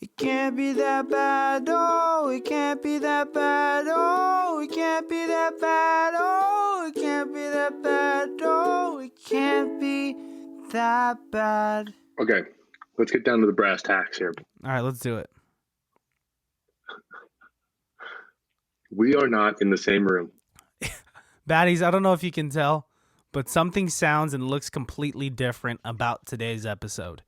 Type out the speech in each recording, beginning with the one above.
It can't be that bad, oh, it can't be that bad, oh, it can't be that bad, oh, it can't be that bad, oh, it can't be that bad. Okay, let's get down to the brass tacks here. All right, let's do it. We are not in the same room. Baddies, I don't know if you can tell, but something sounds and looks completely different about today's episode.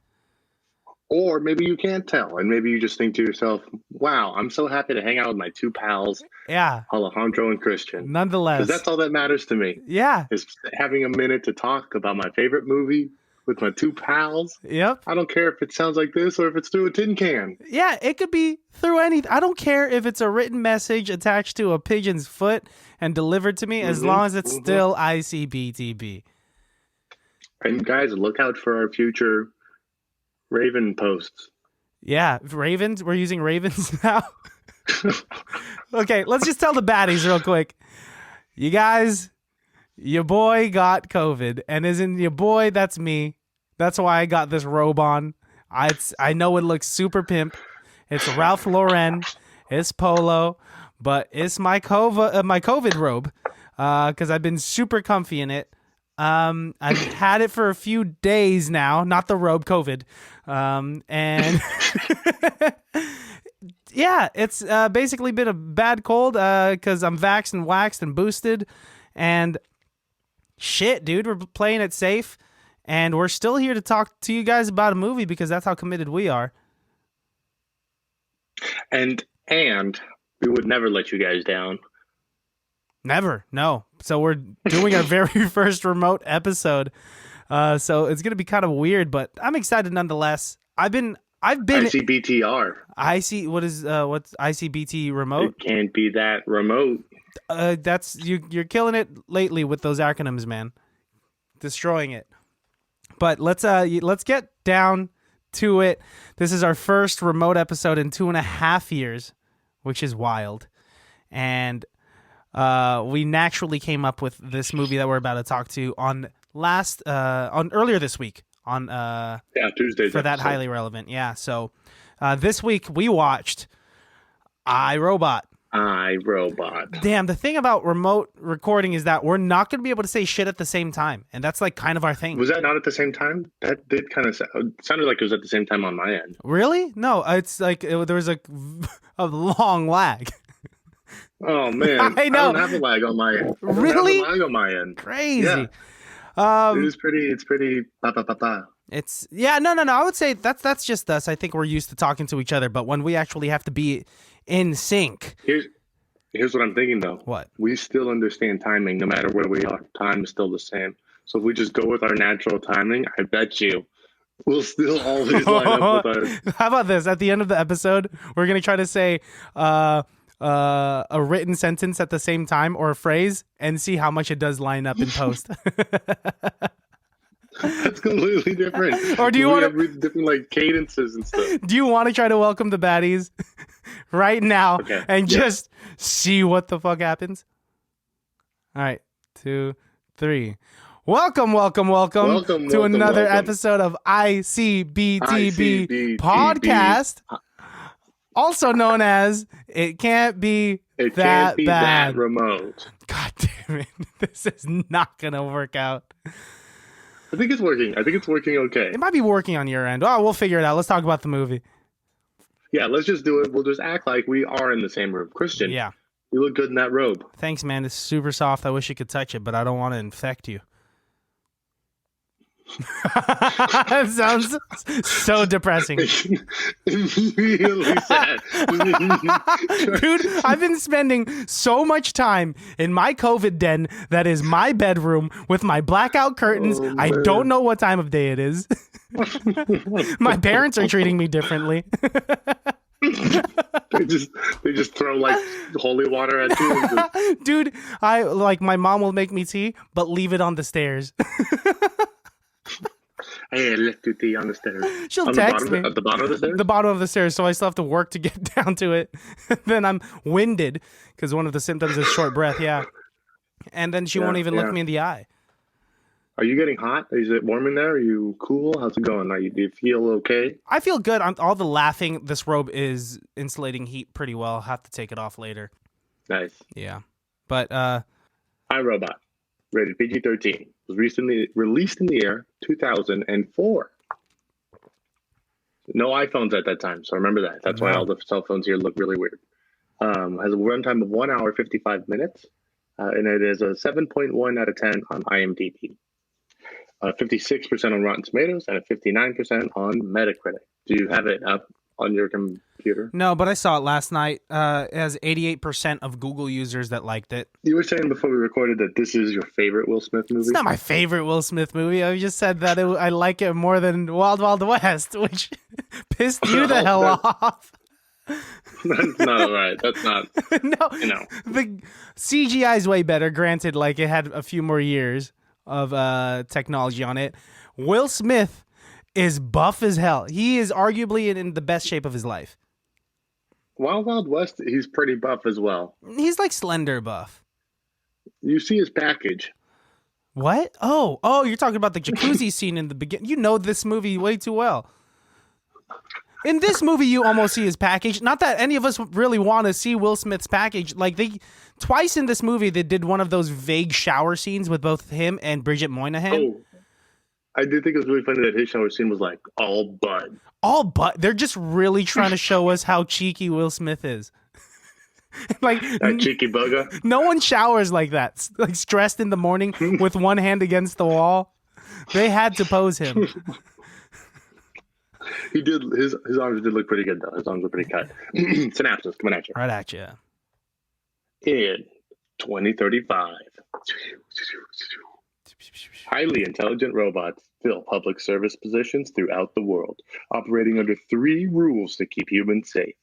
Or maybe you can't tell, and maybe you just think to yourself, wow, I'm so happy to hang out with my two pals, Alejandro and Christian. Nonetheless. Because that's all that matters to me. Yeah. Is having a minute to talk about my favorite movie with my two pals. Yep. I don't care if it sounds like this or if it's through a tin can. Yeah, it could be through anything. I don't care if it's a written message attached to a pigeon's foot and delivered to me, as long as it's still ICBTB. And guys, look out for our future Raven posts. Yeah, Ravens. We're using Ravens now. Okay, let's just tell the baddies real quick. You guys, your boy got COVID, and isn't your boy? That's me. That's why I got this robe on. I know it looks super pimp. It's Ralph Lauren. It's polo, but it's my COVID robe because I've been super comfy in it. I've had it for a few days now, not the robe, COVID. And yeah, it's basically been a bad cold because I'm vaxxed and waxed and boosted. And shit, dude, we're playing it safe. And we're still here to talk to you guys about a movie because that's how committed we are. And we would never let you guys down. Never, no. So we're doing our very first remote episode. So it's gonna be kind of weird, but I'm excited nonetheless. I've been ICBTR. What's ICBT remote? It can't be that remote. That's you're killing it lately with those acronyms, man. Destroying it. But let's get down to it. This is our first remote episode in 2.5 years, which is wild. And we naturally came up with this movie that we're about to talk to on earlier this week on Tuesdays for that highly relevant. Yeah. So this week we watched iRobot. Damn, the thing about remote recording is that we're not going to be able to say shit at the same time, and that's like kind of our thing. Was that not at the same time? That did kind of sounded like it was at the same time on my end. Really? No, it's like there was a long lag. Oh man, I know. I don't have a lag on my end. Really? I don't have a lag on my end. Crazy. Yeah. It's pretty It's no. I would say that's just us. I think we're used to talking to each other, but when we actually have to be in sync. Here's what I'm thinking though. What? We still understand timing no matter where we are. Time is still the same. So if we just go with our natural timing, I bet you we'll still always line up with our... How about this? At the end of the episode, we're going to try to say a written sentence at the same time or a phrase and see how much it does line up in post. That's completely different. Or do you want to different like cadences and stuff? Do you want to try to welcome the baddies right now and just see what the fuck happens? All right, 2, 3. Welcome to another episode of ICBTB podcast, also known as It Can't Be That Bad Remote. God damn it, this is not gonna work out. I think it's working. Okay. It might be working on your end. Oh, we'll figure it out. Let's talk about the movie. Yeah, let's just do it. We'll just act like we are in the same room. Christian, yeah, you look good in that robe. Thanks, man. It's super soft. I wish you could touch it, but I don't want to infect you. It sounds so depressing. Really sad. Dude, I've been spending so much time in my COVID den that is my bedroom with my blackout curtains. I don't know what time of day it is. My parents are treating me differently. They just throw like holy water at you. Dude, my mom will make me tea, but leave it on the stairs. Hey, I left your tea on the stairs. She'll text me. At the bottom of the stairs? The bottom of the stairs, so I still have to work to get down to it. Then I'm winded, because one of the symptoms is short breath, yeah. And then she won't even look me in the eye. Are you getting hot? Is it warm in there? Are you cool? How's it going? Do you feel okay? I feel good. All the laughing. This robe is insulating heat pretty well. I'll have to take it off later. Nice. Yeah. But iRobot, rated PG-13, was recently released in the year 2004. No iPhones at that time, so remember that. That's why all the cell phones here look really weird. Has a runtime of 1 hour, 55 minutes, and it is a 7.1 out of 10 on IMDb. 56% on Rotten Tomatoes and a 59% on Metacritic. Do you have it up on your computer? No, but I saw it last night. It has 88% of Google users that liked it. You were saying before we recorded that this is your favorite Will Smith movie? It's not my favorite Will Smith movie. I just said that I like it more than Wild Wild West, which pissed you the hell off. That's not right. That's not. No, the CGI is way better. Granted, like it had a few more years of technology on it. Will Smith is buff as hell. He is arguably in the best shape of his life. Wild Wild West, he's pretty buff as well. He's like slender buff. You see his package. What? Oh, you're talking about the jacuzzi scene in the beginning. You know this movie way too well. In this movie, you almost see his package. Not that any of us really want to see Will Smith's package. Like twice in this movie, they did one of those vague shower scenes with both him and Bridget Moynihan. Oh, I did think it was really funny that his shower scene was like all butt. All butt. They're just really trying to show us how cheeky Will Smith is. Like that cheeky bugger. No one showers like that. Like stressed in the morning with one hand against the wall. They had to pose him. He did. His arms did look pretty good though. His arms were pretty cut. Synapses coming at you. Right at you. In 2035, highly intelligent robots fill public service positions throughout the world, operating under 3 rules to keep humans safe.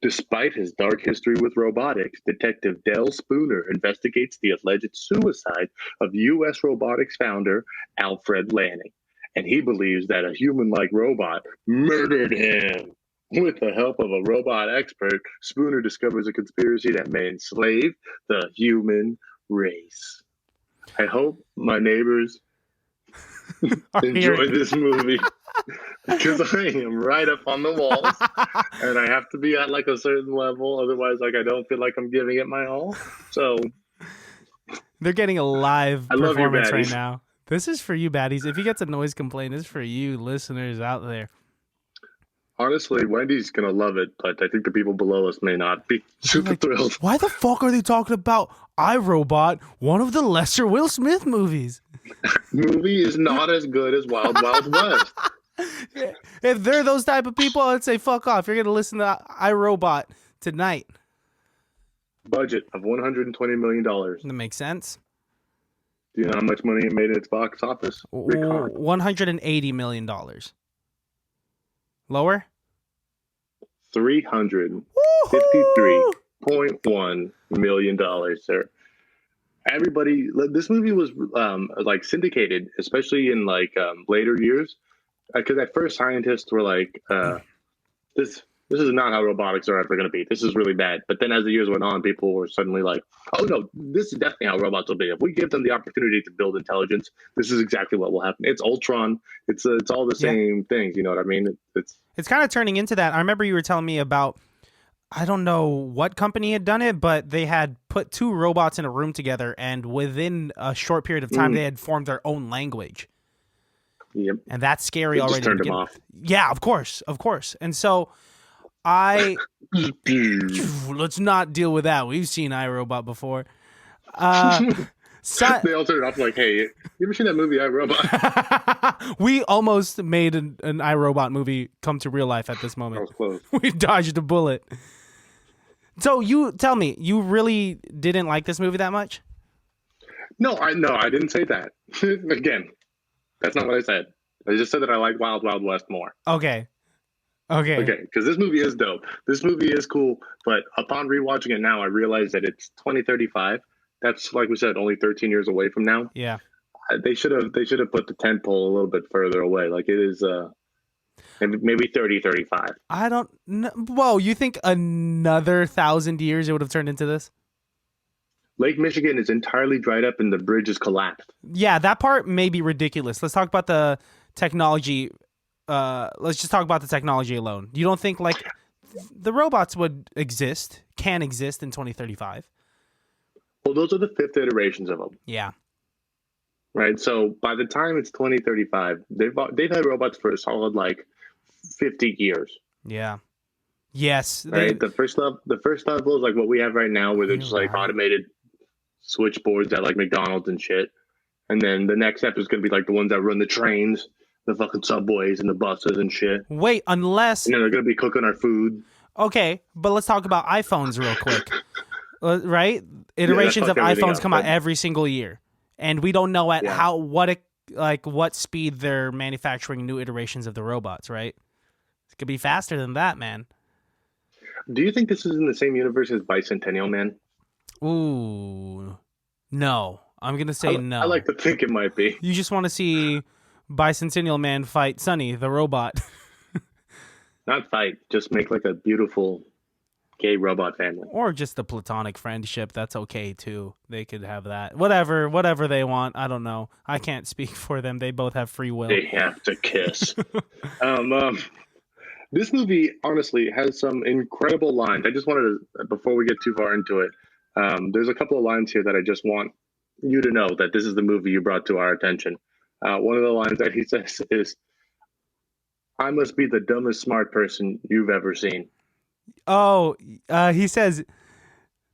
Despite his dark history with robotics, Detective Dell Spooner investigates the alleged suicide of U.S. Robotics founder Alfred Lanning, and he believes that a human-like robot murdered him. With the help of a robot expert, Spooner discovers a conspiracy that may enslave the human race. I hope my neighbors enjoy this movie because I am right up on the walls and I have to be at like a certain level. Otherwise, like I don't feel like I'm giving it my all. So they're getting a live performance right Baddies. now. This is for you, Baddies. If he gets a noise complaint, this is for you listeners out there. Honestly, Wendy's going to love it, but I think the people below us may not be super thrilled. Why the fuck are they talking about iRobot, one of the lesser Will Smith movies? Movie is not as good as Wild Wild West. If they're those type of people, I'd say fuck off. You're going to listen to iRobot tonight. Budget of $120 million. That makes sense. Do you know how much money it made in its box office? $180 million. Lower? $353.1 million, sir. Everybody, this movie was like syndicated, especially in like later years, because at first scientists were like, this is not how robotics are ever going to be. This is really bad. But then as the years went on, people were suddenly like, oh no, this is definitely how robots will be. If we give them the opportunity to build intelligence, this is exactly what will happen. It's Ultron. It's all the same things. You know what I mean? It's kind of turning into that. I remember you were telling me about, I don't know what company had done it, but they had put 2 robots in a room together, and within a short period of time, they had formed their own language. Yep. And that's scary already. Just turned them off. Yeah, of course. And so let's not deal with that. We've seen iRobot before. They all turned off like, hey, you ever seen that movie iRobot? We almost made an iRobot movie come to real life at this moment. That was close. We dodged a bullet. So you tell me, you really didn't like this movie that much? No, I didn't say that. Again, that's not what I said. I just said that I like Wild Wild West more. Okay, because this movie is dope. This movie is cool, but upon rewatching it now, I realize that it's 2035. That's, like we said, only 13 years away from now. Yeah. They should have put the tentpole a little bit further away. Like it is maybe 30, 35. I don't know. Whoa, you think another 1,000 years it would have turned into this? Lake Michigan is entirely dried up and the bridge is collapsed. Yeah, that part may be ridiculous. Let's talk about the technology. Let's just talk about the technology alone. You don't think like the robots can exist in 2035? Well, those are the fifth iterations of them. Yeah. Right. So by the time it's 2035, they've had robots for a solid like 50 years. Yeah. Yes. Right. The first level is like what we have right now, where they're just like automated switchboards at like McDonald's and shit. And then the next step is going to be like the ones that run the trains, the fucking subways and the buses and shit. Wait, unless... And then they're going to be cooking our food. Okay, but let's talk about iPhones real quick. Right? Iterations of iPhones come out every single year. And we don't know what speed they're manufacturing new iterations of the robots, right? It could be faster than that, man. Do you think this is in the same universe as Bicentennial Man? Ooh. No. I'm going to say no. I like to think it might be. You just want to see Bicentennial Man fight Sonny, the robot. Not fight, just make like a beautiful gay robot family. Or just a platonic friendship. That's okay, too. They could have that. Whatever they want. I don't know. I can't speak for them. They both have free will. They have to kiss. This movie, honestly, has some incredible lines. I just wanted to, before we get too far into it, there's a couple of lines here that I just want you to know that this is the movie you brought to our attention. One of the lines that he says is, "I must be the dumbest smart person you've ever seen." Oh, he says,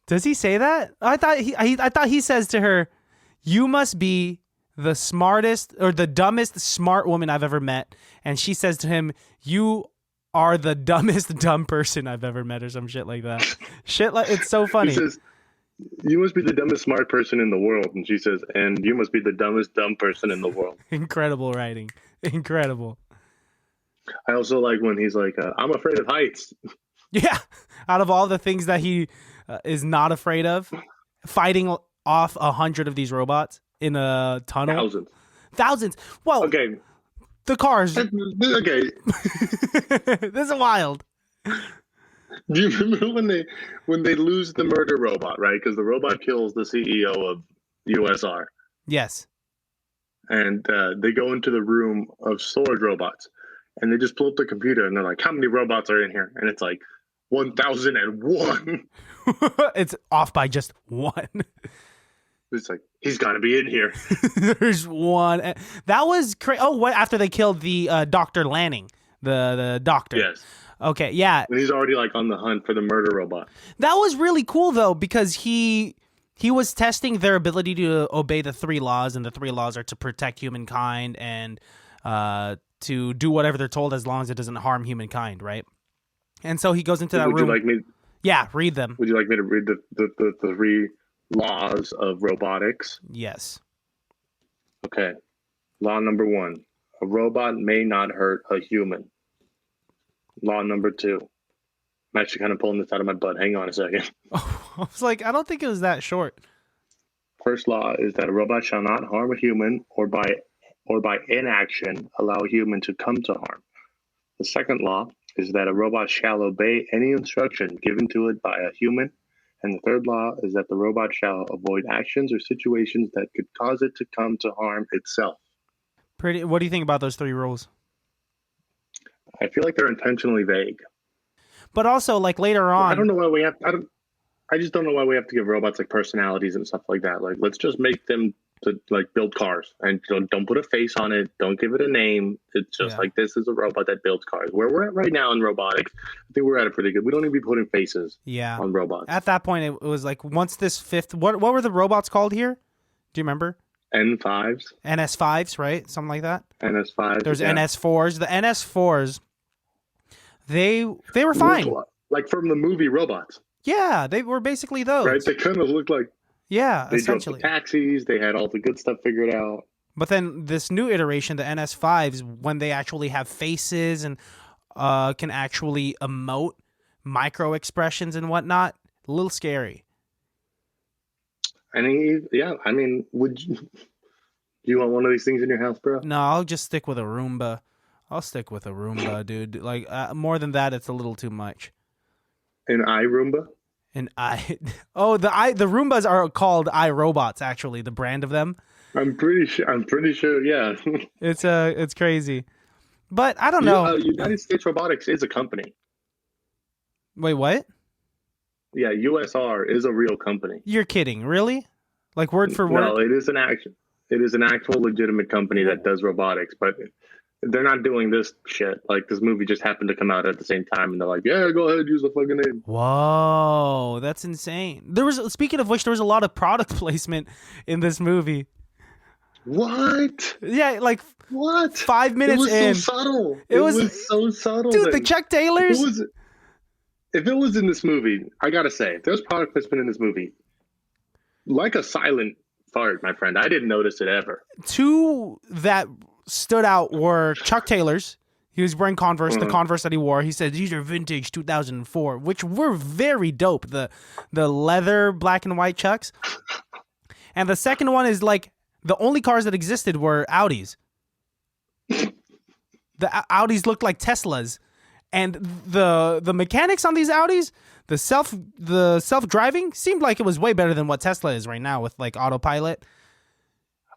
does he say that? I thought he says to her, "You must be the smartest or the dumbest smart woman I've ever met." And she says to him, "You are the dumbest dumb person I've ever met," or some shit like that. It's so funny. He says, "You must be the dumbest smart person in the world." And she says, "And you must be the dumbest dumb person in the world." Incredible writing. Incredible. I also like when he's like, "I'm afraid of heights." Yeah. Out of all the things that he is not afraid of, fighting off 100 of these robots in a tunnel. Thousands. Well, okay. The cars. Okay. This is wild. Do you remember when they lose the murder robot, right? Because the robot kills the CEO of USR. Yes. And they go into the room of storage robots, and they just pull up the computer, and they're like, "How many robots are in here?" And it's like 1,001. It's off by just one. It's like, he's got to be in here. There's one. That was crazy. Oh, what? After they killed the Dr. Lanning, the doctor. Yes. Okay, yeah. And he's already like on the hunt for the murder robot. That was really cool though, because he was testing their ability to obey the 3 laws, and the 3 laws are to protect humankind and to do whatever they're told as long as it doesn't harm humankind, right? And so he goes into that room. Would you like me? Yeah, read them. Would you like me to read the 3 laws of robotics? Yes. Okay. Law number 1: a robot may not hurt a human. Law number 2. I'm actually kind of pulling this out of my butt. Hang on a second. Oh, I was like, I don't think it was that short. First law is that a robot shall not harm a human or by inaction allow a human to come to harm. The second law is that a robot shall obey any instruction given to it by a human. And the third law is that the robot shall avoid actions or situations that could cause it to come to harm itself. What do you think about those 3 rules? I feel like they're intentionally vague. But also, like later on, I don't know why we have. I just don't know why we have to give robots like personalities and stuff like that. Like, let's just make them to like build cars and don't put a face on it. Don't give it a name. It's just like, this is a robot that builds cars. Where we're at right now in robotics, I think we're at it pretty good. We don't need to be putting faces on robots. At that point, it was like once this 5th. What were the robots called here? Do you remember? N5s. NS5s, right? Something like that. NS5s. There's NS4s. The NS4s, they were fine. Like from the movie Robots. Yeah, they were basically those. Right? They kind of looked like. Yeah, they essentially. drove the taxis. They had all the good stuff figured out. But then this new iteration, the NS5s, when they actually have faces and can actually emote micro expressions and whatnot, a little scary. I mean, would you? Do you want one of these things in your house, bro? No, I'll just stick with a Roomba. Dude. Like more than that, it's a little too much. An iRoomba? And the Roombas are called iRobots, actually, the brand of them. I'm pretty sure. Yeah. It's crazy. But I don't know. United States Robotics is a company. Wait, what? Yeah, USR is a real company. You're kidding, really? Like word for word? No, it is an actual legitimate company that does robotics, but they're not doing this shit. Like, this movie just happened to come out at the same time, and they're like, yeah, go ahead, use the fucking name. Whoa, that's insane. Speaking of which, there was a lot of product placement in this movie. What? Yeah, like what? 5 minutes in. It was so subtle. It was so subtle. Dude, the Chuck Taylors. If it was in this movie, I gotta say, if there's product placement in this movie, like a silent fart, my friend, I didn't notice it ever. Two that stood out were Chuck Taylors. He was wearing Converse, the Converse that he wore. He said, these are vintage 2004, which were very dope. The leather black and white Chucks. And the second one is like, the only cars that existed were Audis. The Audis looked like Teslas. And the mechanics on these Audis, the self-driving seemed like it was way better than what Tesla is right now with like autopilot.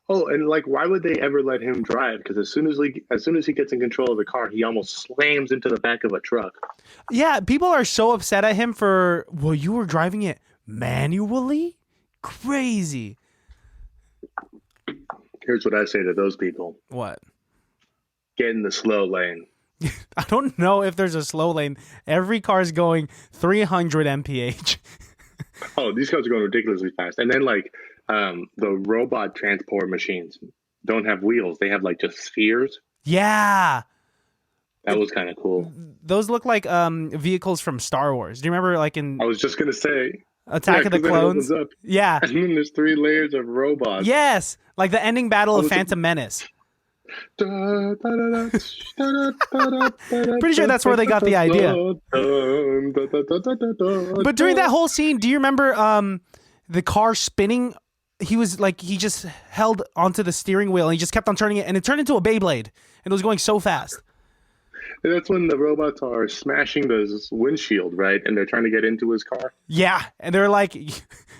Oh, and like, why would they ever let him drive? Because as soon as he gets in control of the car, he almost slams into the back of a truck. Yeah, people are so upset at him for, well, you were driving it manually? Crazy. Here's what I say to those people. What? Get in the slow lane. I don't know if there's a slow lane. Every car is going 300 mph. Oh, these cars are going ridiculously fast. And then like the robot transport machines don't have wheels. They have like just spheres. Yeah. That was kind of cool. Those look like vehicles from Star Wars. Do you remember like in... I was just going to say... Attack of the Clones? Yeah. And then there's 3 layers of robots. Yes. Like the ending battle of Phantom Menace. Pretty sure that's where they got the idea. But during that whole scene, do you remember the car spinning? He just held onto the steering wheel and he just kept on turning it, and it turned into a Beyblade, and it was going so fast. And that's when the robots are smashing this windshield, right? And they're trying to get into his car. Yeah, and they're like,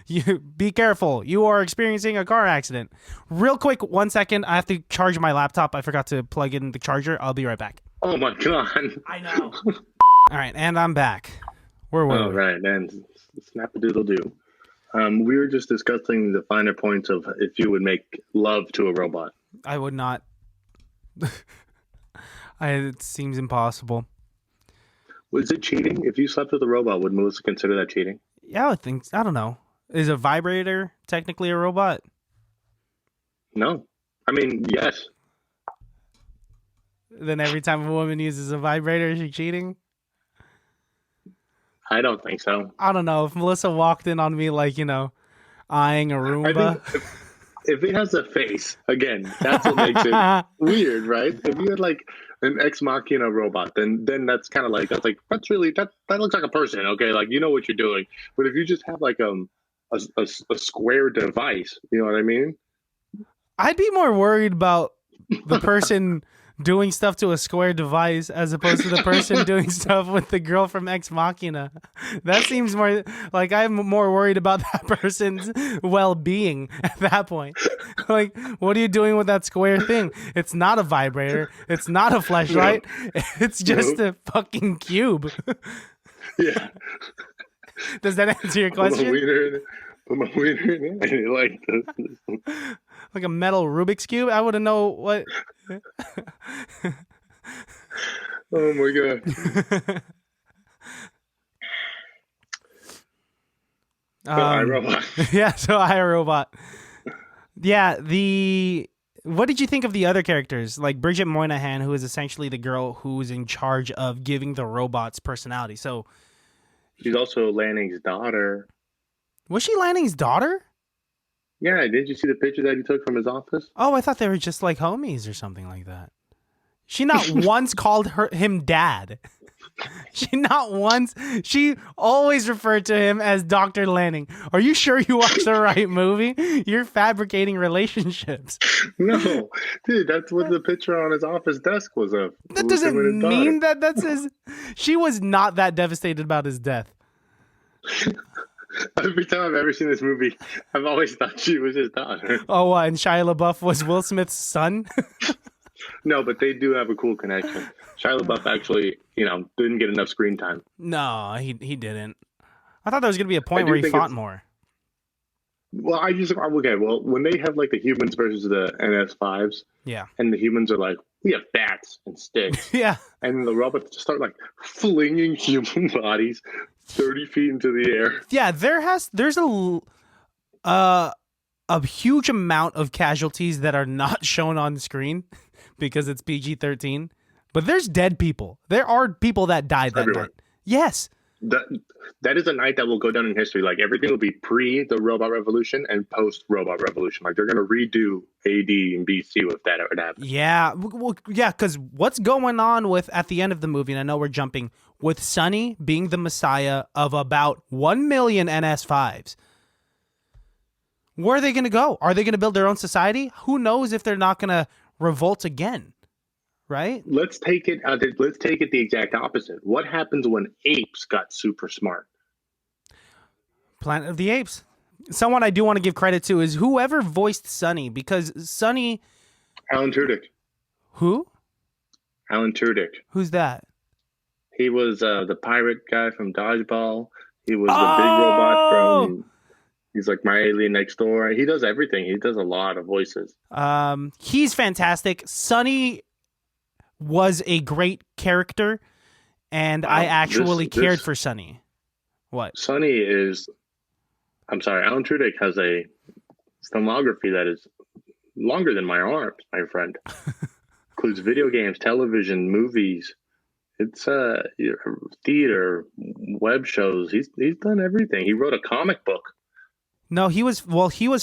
"You be careful! You are experiencing a car accident." Real quick, 1 second. I have to charge my laptop. I forgot to plug in the charger. I'll be right back. Oh my god! I know. All right, and I'm back. Where were we? All right, and snap-a-doodle-doo. We were just discussing the finer points of if you would make love to a robot. I would not. It seems impossible. Was it cheating? If you slept with a robot, would Melissa consider that cheating? Yeah, I would think. I don't know. Is a vibrator technically a robot? No. I mean, yes. Then every time a woman uses a vibrator, is she cheating? I don't think so. I don't know. If Melissa walked in on me like, eyeing a Roomba. I think if it has a face, again, that's what makes it weird, right? If you had like an ex machina robot, then that's kind of like, that's really, that looks like a person, okay? Like, you know what you're doing. But if you just have like a square device, you know what I mean? I'd be more worried about the person doing stuff to a square device as opposed to the person doing stuff with the girl from Ex Machina. That seems more like I'm more worried about that person's well-being at that point. Like, what are you doing with that square thing? It's not a vibrator. It's not a fleshlight. It's just a fucking cube. Yeah. Does that answer your question? Put my wiener in it. Like this. Like a metal Rubik's Cube? I wouldn't know what... Oh my god. iRobot. Yeah, so iRobot. Yeah, what did you think of the other characters? Like Bridget Moynihan, who is essentially the girl who's in charge of giving the robots personality. So she's also Lanning's daughter. Was she Lanning's daughter? Yeah, did you see the picture that he took from his office? Oh, I thought they were just like homies or something like that. She not once called him dad. She always referred to him as Dr. Lanning. Are you sure you watched the right movie? You're fabricating relationships. No, dude, that's what the picture on his office desk was of. That doesn't mean that's his... She was not that devastated about his death. Every time I've ever seen this movie, I've always thought she was his daughter. Oh, and Shia LaBeouf was Will Smith's son? No, but they do have a cool connection. Shia LaBeouf actually, didn't get enough screen time. No, he didn't. I thought there was going to be a point do where he think fought more. Well, when they have like the humans versus the NS5s, Yeah. and the humans are like, we have bats and sticks, Yeah. and then the robots just start like flinging human bodies 30 feet into the air. Yeah, there's a huge amount of casualties that are not shown on screen because it's PG-13. But there's dead people. There are people that died that Everywhere. night. Yes. That is a night that will go down in history. Like everything will be pre the robot revolution and post robot revolution. Like they're gonna redo AD and BC if that ever happens. Yeah. Well, yeah, because what's going on with at the end of the movie, and I know we're jumping, with Sonny being the messiah of about 1 million NS5s. Where are they going to go? Are they going to build their own society? Who knows if they're not going to revolt again, right? Let's take it the exact opposite. What happens when apes got super smart? Planet of the Apes. Someone I do want to give credit to is whoever voiced Sonny, because Sonny... Alan Tudyk. Who? Alan Tudyk. Who's that? He was the pirate guy from Dodgeball. He was the big robot from... He's like My Alien Next Door. He does everything. He does a lot of voices. He's fantastic. Sonny was a great character, and I actually cared for Sonny. What? Sonny is... I'm sorry, Alan Tudyk has a filmography that is longer than my arms, my friend. Includes video games, television, movies. It's theater, web shows. He's done everything. He wrote a comic book. No, he was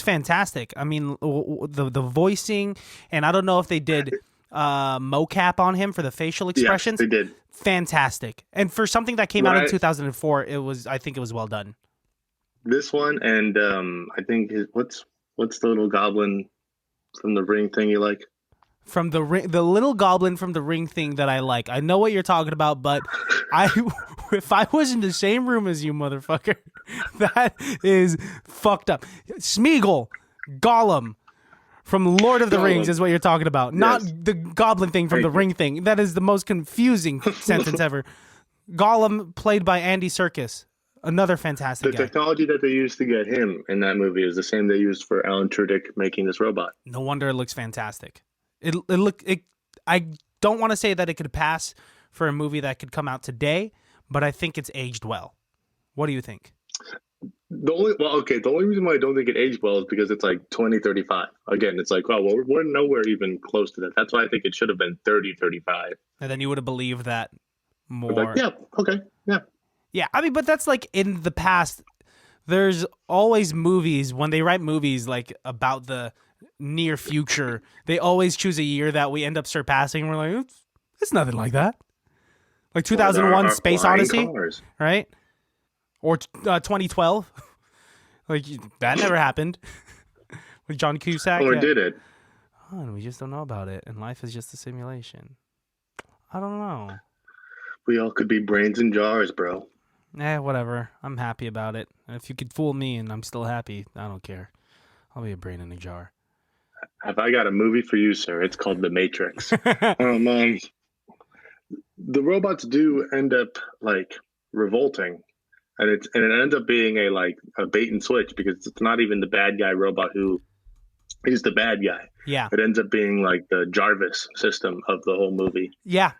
fantastic. I mean, the voicing, and I don't know if they did mocap on him for the facial expressions. Yes, they did. Fantastic. And for something that came out in 2004, I think it was well done. This one, and I think what's the little goblin from the Ring thing you like? From the little goblin from the Ring thing that I like. I know what you're talking about, but if I was in the same room as you, motherfucker, that is fucked up. Smeagol, Gollum from Lord of the Rings is what you're talking about, not the goblin thing from the Ring thing. That is the most confusing sentence ever. Gollum, played by Andy Serkis. Another fantastic guy. The technology that they used to get him in that movie is the same they used for Alan Tudyk making this robot. No wonder it looks fantastic. I don't want to say that it could pass for a movie that could come out today, but I think it's aged well. What do you think? The only reason why I don't think it aged well is because it's like 2035. Again, it's like, we're nowhere even close to that. That's why I think it should have been 3035. And then you would have believed that more. Like, yeah, okay, yeah. Yeah, I mean, but that's like in the past. There's always movies, when they write movies like about the near future, they always choose a year that we end up surpassing. We're like, it's nothing like that. Like 2001 Space Odyssey, right? Or 2012. Like, that never happened. With John Cusack. Or did it? Oh, and we just don't know about it. And life is just a simulation. I don't know. We all could be brains in jars, bro. Whatever. I'm happy about it. And if you could fool me and I'm still happy, I don't care. I'll be a brain in a jar. Have I got a movie for you, sir? It's called The Matrix. The robots do end up like revolting, and it ends up being a bait and switch, because it's not even the bad guy robot who is the bad guy. Yeah. It ends up being like the Jarvis system of the whole movie. Yeah.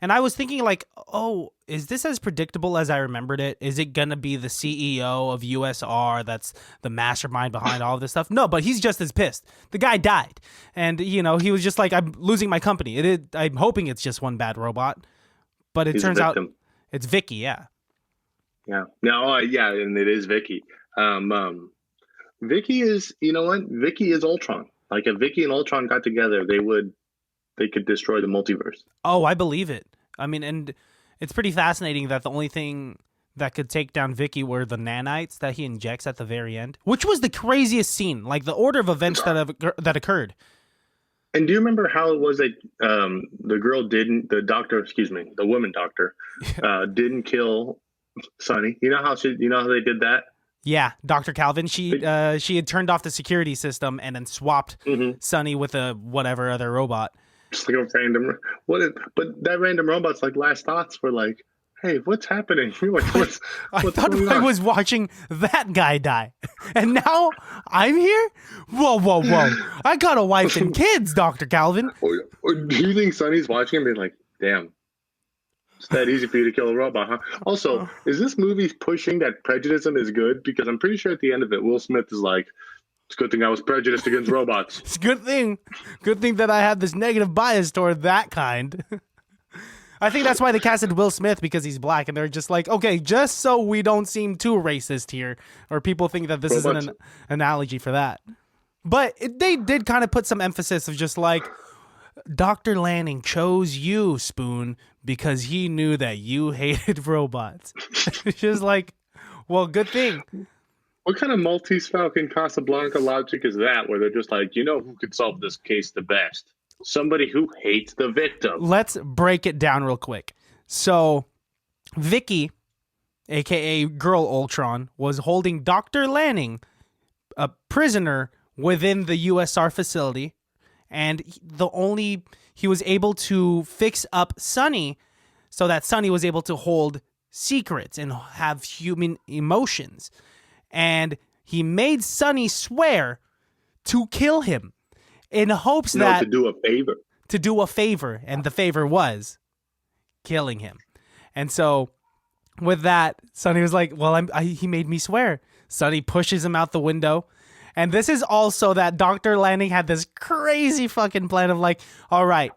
And I was thinking like, oh, is this as predictable as I remembered it? Is it going to be the CEO of USR that's the mastermind behind all of this stuff? No, but he's just as pissed. The guy died. And, he was just like, I'm losing my company. I'm hoping it's just one bad robot. But it turns out it's Vicky, yeah. Yeah. No, and it is Vicky. Vicky is, you know what? Vicky is Ultron. Like, if Vicky and Ultron got together, they could destroy the multiverse. Oh, I believe it. I mean, and it's pretty fascinating that the only thing that could take down Vicky were the nanites that he injects at the very end, which was the craziest scene, like the order of events that occurred. And do you remember how it was that the woman doctor, didn't kill Sonny? You know how they did that? Yeah, Dr. Calvin. She had turned off the security system and then swapped Sonny with a whatever other robot. Just like a random. But that random robot's like last thoughts were like, hey, what's happening? Like, what's I thought going I on? was watching that guy die, and now I'm here. Whoa! I got a wife and kids, Dr. Calvin. Or do you think Sonny's watching and being like, damn, it's that easy for you to kill a robot, huh? Also, is this movie pushing that prejudice is good? Because I'm pretty sure at the end of it, Will Smith is like, it's a good thing I was prejudiced against robots. It's a good thing that I had this negative bias toward that kind. I think that's why they casted Will Smith, because he's black, and they're just like, okay, just so we don't seem too racist here, or people think that this Robots. is an analogy for that. But they did kind of put some emphasis of just like, Dr. Lanning chose you, Spoon, because he knew that you hated robots. Just like, well, good thing. What kind of Maltese Falcon Casablanca logic is that, where they're just like, you know who could solve this case the best? Somebody who hates the victim. Let's break it down real quick. So, Vicky, aka Girl Ultron, was holding Dr. Lanning, a prisoner within the USR facility, and he was able to fix up Sonny so that Sonny was able to hold secrets and have human emotions. And he made Sonny swear to kill him in hopes that... to do a favor. To do a favor, and the favor was killing him. And so with that, Sonny was like, well, he made me swear. Sonny pushes him out the window. And this is also that Dr. Lanning had this crazy fucking plan of like, all right,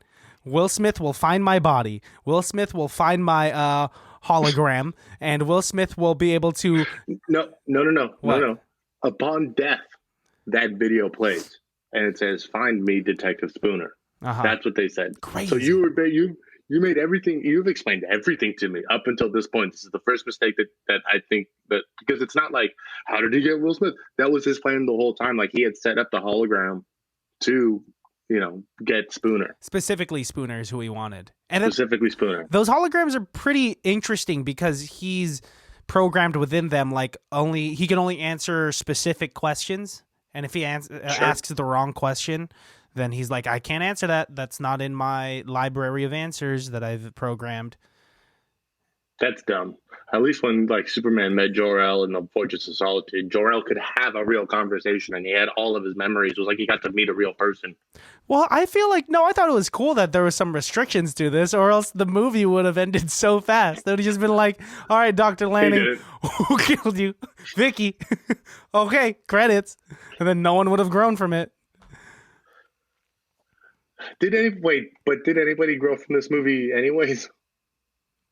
Will Smith will find my body. Will Smith will find my hologram, and Will Smith will be able to... No. Upon death, that video plays, and it says, "Find me, Detective Spooner." That's what they said. Crazy. So you made everything. You've explained everything to me up until this point. This is the first mistake that I think that, because it's not like, how did he get Will Smith? That was his plan the whole time. Like, he had set up the hologram to, get Spooner. Specifically, Spooner is who he wanted. Specifically, Spooner. Those holograms are pretty interesting because he's programmed within them. Like, he can only answer specific questions, and if he asks the wrong question, then he's like, I can't answer that. That's not in my library of answers that I've programmed. That's dumb. At least when Superman met Jor-El in the Fortress of Solitude, Jor-El could have a real conversation, and he had all of his memories. It was like he got to meet a real person. Well, I feel like, no, I thought it was cool that there was some restrictions to this, or else the movie would have ended so fast. They would have just been like, all right, Dr. Lanning, who killed you? Vicky. Okay, credits. And then no one would have grown from it. Did anybody grow from this movie anyways?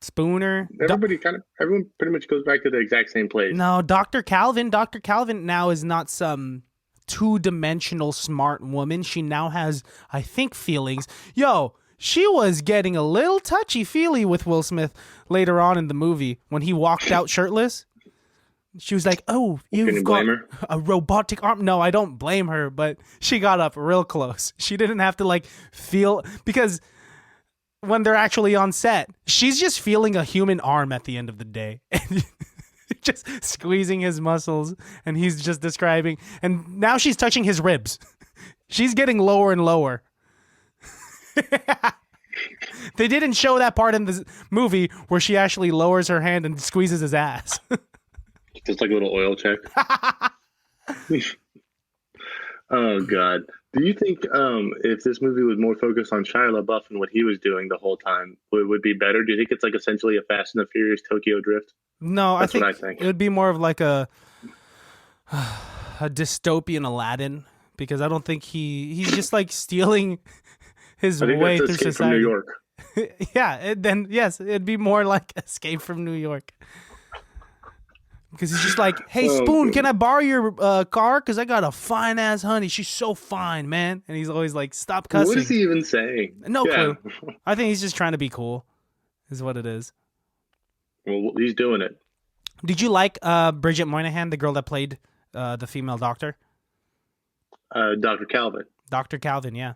Spooner. Everyone pretty much goes back to the exact same place. No, Dr. Calvin. Dr. Calvin now is not some two-dimensional smart woman. She now has, I think, feelings. Yo, she was getting a little touchy-feely with Will Smith later on in the movie when he walked out shirtless. She was like, oh, you've got a robotic arm. No, I don't blame her, but she got up real close. She didn't have to feel, because when they're actually on set, she's just feeling a human arm at the end of the day. Just squeezing his muscles, and he's just describing, and now she's touching his ribs. She's getting lower and lower. They didn't show that part in the movie where she actually lowers her hand and squeezes his ass. Just like a little oil check. Oh, God. Do you think if this movie was more focused on Shia LaBeouf and what he was doing the whole time, would be better? Do you think it's essentially a Fast and the Furious Tokyo Drift? No, That's what I think it would be more of like a dystopian Aladdin, because I don't think he's just stealing his way through society. From New York. Yeah, then yes, it'd be more like Escape from New York. Because he's just like, hey, Spoon, can I borrow your car? Because I got a fine-ass honey. She's so fine, man. And he's always like, stop cussing. What is he even saying? No clue. I think he's just trying to be cool, is what it is. Well, he's doing it. Did you like Bridget Moynihan, the girl that played the female doctor? Dr. Calvin. Dr. Calvin, yeah.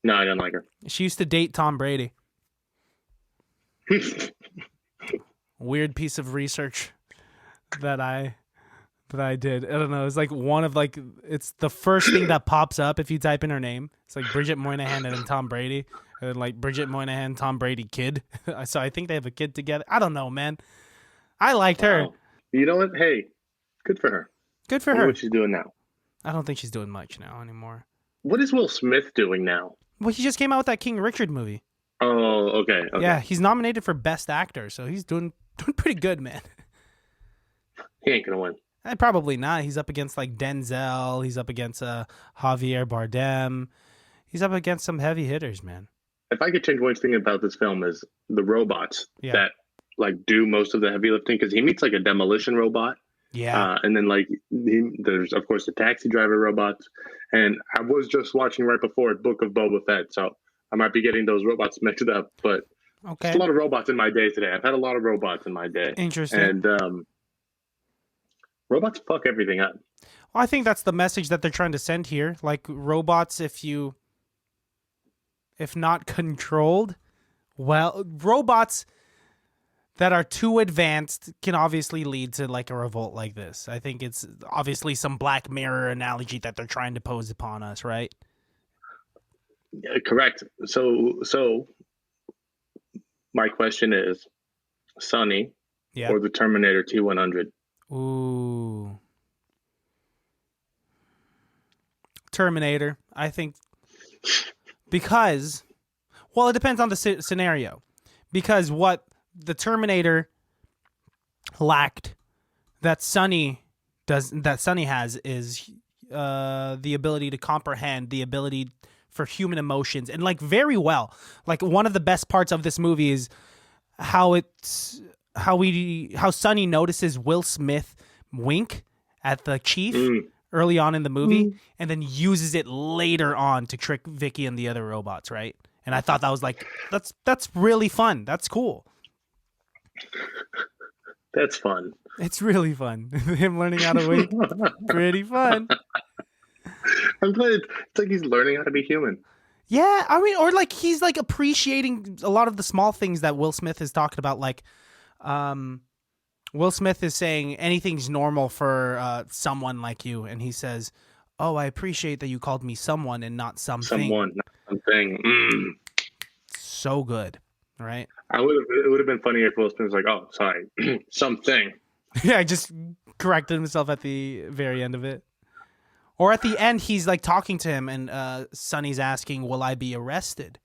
No, I don't like her. She used to date Tom Brady. Weird piece of research that I that I did. I don't know. It's like one of like it's the first thing that pops up if you type in her name. It's like Bridget Moynihan and then Tom Brady, and then like Bridget Moynihan, Tom Brady kid. So I think they have a kid together. I don't know, man. I liked her. You know what? Hey, good for her. Good for I wonder her. what she's doing now. I don't think she's doing much now anymore. What is Will Smith doing now? Well, he just came out with that King Richard movie. Oh, okay. Yeah, he's nominated for Best Actor, so he's doing pretty good, man. He ain't gonna win. Probably not. He's up against like Denzel. He's up against Javier Bardem. He's up against some heavy hitters, man. If I could change one thing about this film is the robots that like do most of the heavy lifting, because he meets like a demolition robot. Yeah. And then like there's of course the taxi driver robots. And I was just watching right before Book of Boba Fett, so I might be getting those robots mixed up. But there's a lot of robots in my day today. I've had a lot of robots in my day. Interesting. And robots fuck everything up. Well, I think that's the message that they're trying to send here. Like robots, if not controlled, well, robots that are too advanced can obviously lead to like a revolt like this. I think it's obviously some Black Mirror analogy that they're trying to pose upon us, right? Yeah, correct. So my question is, Sonny or the Terminator T-100? Ooh. Terminator, I think, because, well, it depends on the scenario. Because what the Terminator lacked that Sonny has is the ability to comprehend, the ability for human emotions, and like very well. Like one of the best parts of this movie is how Sonny notices Will Smith wink at the chief early on in the movie, and then uses it later on to trick Vicky and the other robots, right? And I thought that was like that's really fun. That's cool. That's fun. It's really fun. Him learning how to wink, pretty fun. I'm glad it's like he's learning how to be human. Yeah, I mean, or like he's like appreciating a lot of the small things that Will Smith is talking about. Like, Will Smith is saying anything's normal for someone like you, and he says, "Oh, I appreciate that you called me someone and not something." Someone, not something. So good, right? It would have been funny if Will Smith was like, "Oh, sorry, something." Yeah, just corrected himself at the very end of it. Or at the end, he's like talking to him, and Sonny's asking, "Will I be arrested?"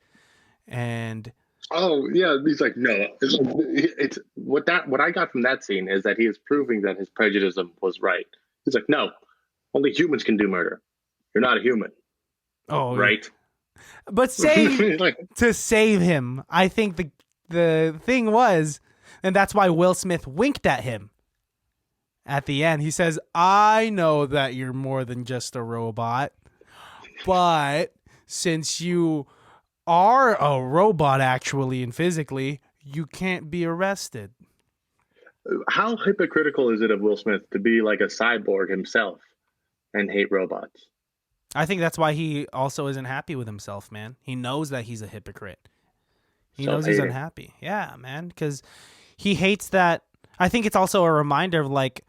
And oh yeah, he's like, "No." It's what I got from that scene is that he is proving that his prejudice was right. He's like, "No, only humans can do murder. You're not a human." Oh, right. But to save him, I think the thing was, and that's why Will Smith winked at him. At the end, he says, "I know that you're more than just a robot, but since you are a robot actually and physically, you can't be arrested." How hypocritical is it of Will Smith to be like a cyborg himself and hate robots? I think that's why he also isn't happy with himself, man. He knows that he's a hypocrite. He knows he's unhappy. Yeah, man, because he hates that. I think it's also a reminder of like,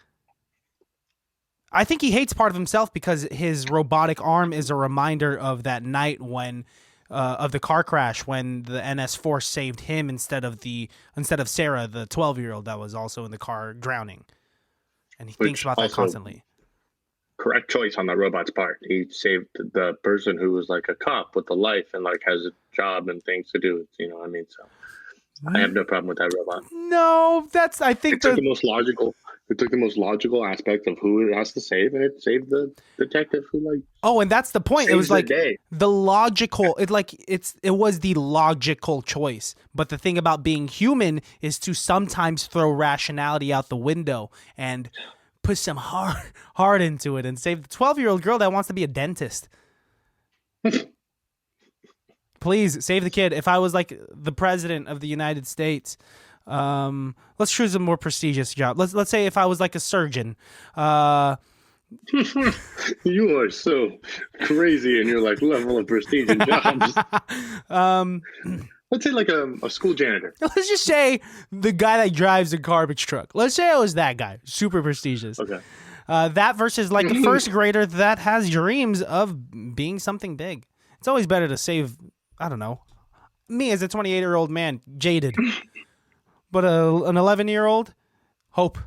I think he hates part of himself because his robotic arm is a reminder of that night when, of the car crash when the NS4 saved him instead of Sarah, the 12-year-old that was also in the car drowning, and he thinks about that constantly. Correct choice on that robot's part. He saved the person who was like a cop with a life and like has a job and things to do. You know what I mean? So I have no problem with that robot. No, I think it took the most logical. It took the most logical aspect of who it has to save, and it saved the detective who like. Oh, and that's the point. It was like the logical. It was the logical choice. But the thing about being human is to sometimes throw rationality out the window and put some heart into it and save the 12-year-old girl that wants to be a dentist. Please save the kid. If I was like the president of the United States, let's choose a more prestigious job. Let's say if I was like a surgeon. You are so crazy in your like level of prestige in jobs. Let's say like a school janitor. Let's just say the guy that drives a garbage truck. Let's say I was that guy. Super prestigious. Okay. That versus like a first grader that has dreams of being something big. It's always better to save, I don't know, me as a 28-year-old man, jaded. But an 11-year-old, hope.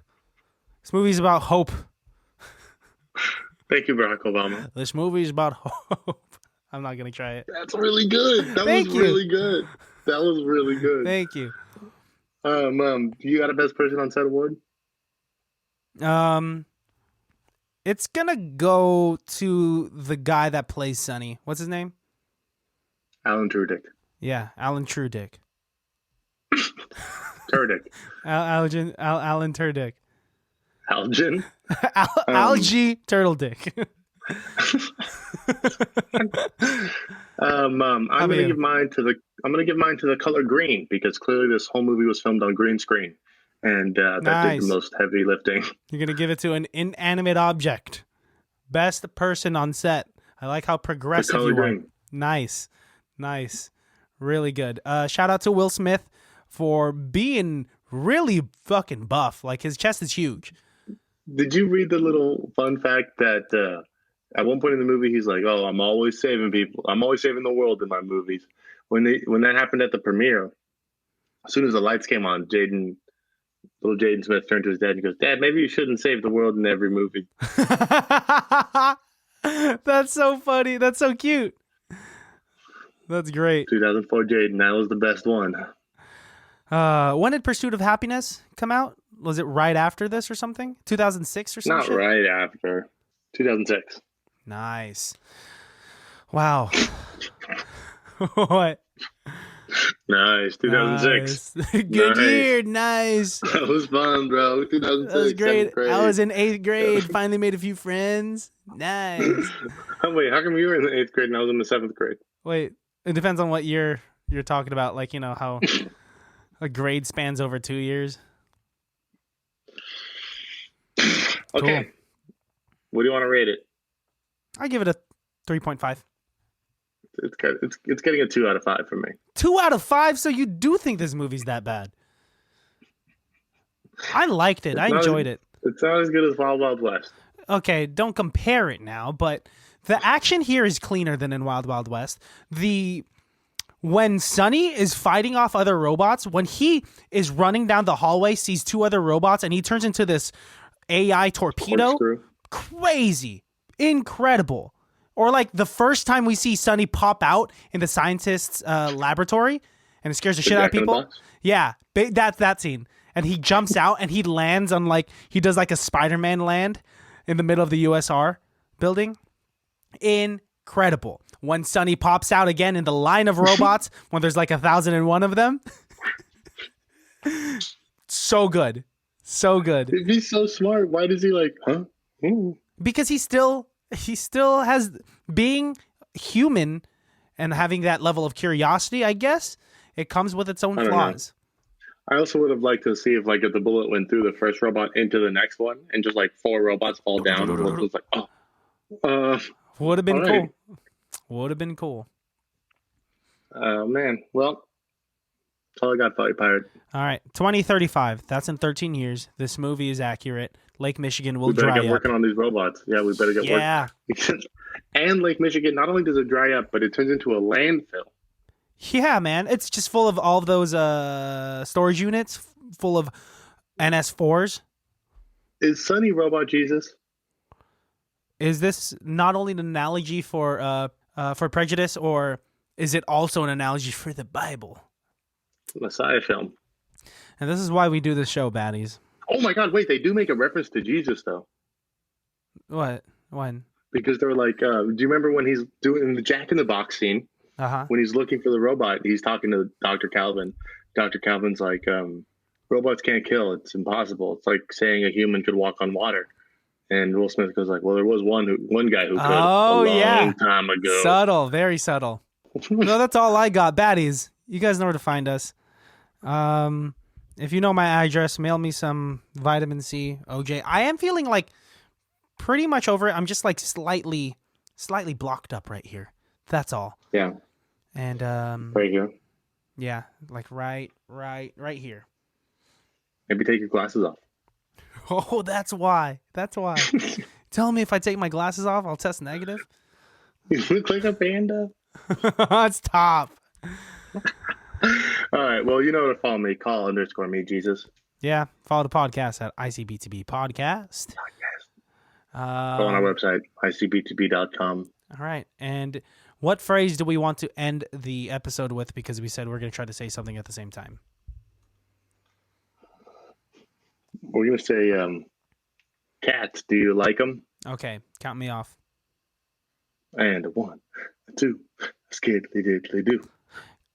This movie's about hope. Thank you, Barack Obama. This movie's about hope. I'm not going to try it. That's really good. That was really good. That was really good. Thank you. You got a Best Person on Set award? It's going to go to the guy that plays Sonny. What's his name? Alan Tudyk. Yeah, Alan Tudyk. Turdick. Alan Tudyk. Algin? Algae Turtle Dick. I'm gonna give mine to the color green because clearly this whole movie was filmed on green screen, and that did the most heavy lifting. You're gonna give it to an inanimate object. Best person on set. I like how progressive you are. Nice, really good. Shout out to Will Smith for being really fucking buff. Like his chest is huge. Did you read the little fun fact that at one point in the movie he's like, "Oh, I'm always saving people. I'm always saving the world in my movies." When that happened at the premiere, as soon as the lights came on, little Jaden Smith turned to his dad and goes, "Dad, maybe you shouldn't save the world in every movie." That's so funny. That's so cute. That's great. 2004 Jaden, that was the best one. When did Pursuit of Happiness come out? Was it right after this or something? 2006 or something? Not right after. 2006. Nice. Wow. What? Nice. 2006. Nice. Good year. Nice. That was fun, bro. 2006. That was great. I was in 8th grade. Finally made a few friends. Nice. Wait, how come you were in the 8th grade and I was in the 7th grade? Wait, it depends on what year you're talking about. Like, you know, how a grade spans over 2 years. Okay. Cool. What do you want to rate it? I give it a 3.5. It's getting a 2 out of 5 for me. 2 out of 5? So you do think this movie's that bad? I liked it. I enjoyed it. It's not as good as Wild Wild West. Okay, don't compare it now, but the action here is cleaner than in Wild Wild West. When Sonny is fighting off other robots, when he is running down the hallway, sees 2 other robots, and he turns into this AI torpedo. Crazy. Incredible. Or like the first time we see Sonny pop out in the scientist's laboratory and it scares the shit out of people. Yeah, that's that scene. And he jumps out and he lands on he does like a Spider-Man land in the middle of the USR building. Incredible. When Sonny pops out again in the line of robots, when there's like 1,001 of them. So good. So good. If he's so smart, why does he huh? Ooh. Because he still has being human and having that level of curiosity, I guess. It comes with its own flaws. I also would have liked to see if the bullet went through the first robot into the next one and just 4 robots fall down. And it was would have been cool. Would have been cool. Oh, man. Well, that's all I got, Fight Pirate. All right. 2035. That's in 13 years. This movie is accurate. Lake Michigan will dry up. We better get working on these robots. Yeah, we better get working. And Lake Michigan, not only does it dry up, but it turns into a landfill. Yeah, man. It's just full of all of those storage units, full of NS4s. Is Sonny Robot Jesus? Is this not only an analogy for prejudice, or is it also an analogy for the Bible? Messiah film. And this is why we do this show, Baddies. Oh my God! Wait, they do make a reference to Jesus, though. What? When? Because they're do you remember when he's doing the Jack in the Box scene? When he's looking for the robot, he's talking to Dr. Calvin. Dr. Calvin's like, robots can't kill. It's impossible. It's like saying a human could walk on water. And Will Smith goes well, there was one guy who could a long time ago. Subtle, very subtle. No, that's all I got. Baddies, you guys know where to find us. If you know my address, mail me some vitamin C, OJ. I am feeling pretty much over it. I'm just slightly blocked up right here. That's all. Yeah. And right here. Yeah, right here. Maybe take your glasses off. Oh, that's why. That's why. Tell me if I take my glasses off, I'll test negative. You look like a panda. Stop. All right. Well, you know where to follow me. Call _me Jesus. Yeah. Follow the podcast at ICBTB Podcast. Go on our website, ICBTB.com. All right. And what phrase do we want to end the episode with? Because we said we're going to try to say something at the same time. We're going to say, cats, do you like them? Okay. Count me off. And 1, 2, skiddly diddly do.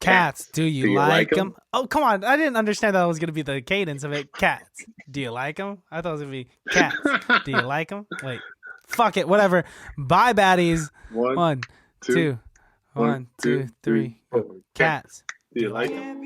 Cats, do you like them? Oh, come on. I didn't understand that was going to be the cadence of it. Cats, do you like them? I thought it was going to be cats. Do you like them? Wait. Fuck it. Whatever. Bye, baddies. 1, 2, 1, 2, 3. Cats. Do you like them?